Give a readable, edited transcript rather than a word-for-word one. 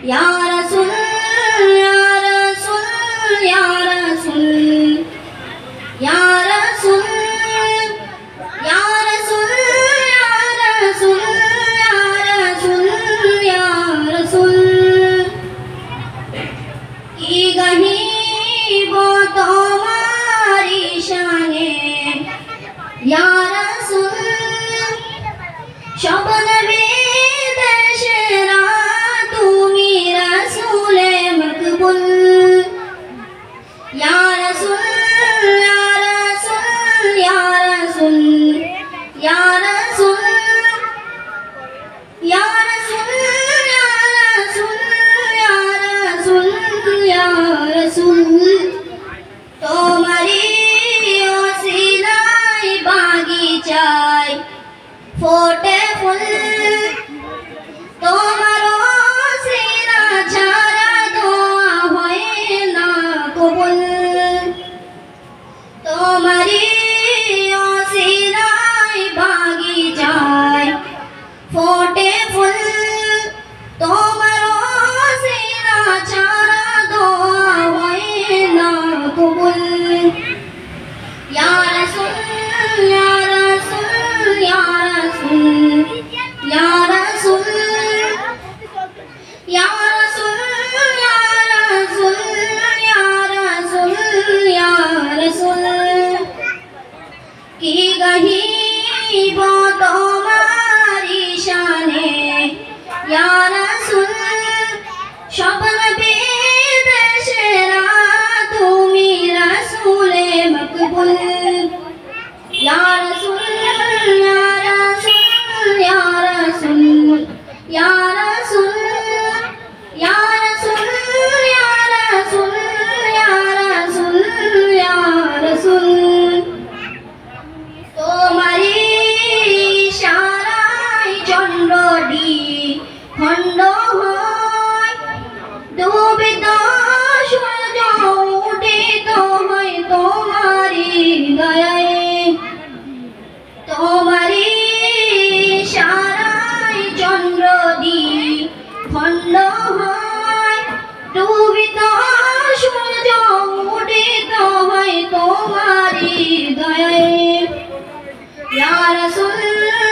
या रसूल या रसूल या रसूल या रसूल या रसूल या रसूल या रसूल की गहीब तुम्हारी शाने या रसूल शबन बेदशरा तुमी रसूले मकबूल या रसूल या रसूल या रसूल या रसूल या रसूल या रसूल या रसूल तुम्हारी ओसिलाई बागीचाय फोटे फूल তোমারো সিনা ছাড়া দোয়া হয় না কবুল তোমারি অসিলাই বাগিচায় ফোটে ফুল তোমারো সিনা ছাড়া দোয়া হয় না কবুল ইয়া রাসূল ইয়া রাসূল ইয়া রাসূল ইয়া রাসূল या रसूल या रसूल या रसूल या रसूल की गहीब तुम्हारी शाने या रसूल शबन बेदशरा तुमी रसूले मकबूल या रसूल या रसूल या रसूल या रसूल या रसूल या रसूल या रसूल या रसूल তোমারি ইশারায় চন্দ্রডি খণ্ড হয় ডুবিত সূর্য উদিত হয় তোমারি দয়ায় তোমারি ইশারায় চন্দ্রডি খণ্ড হয় ডুবিত সূর্য উদিত হয় তোমারি দয়ায় ইয়া রাসূল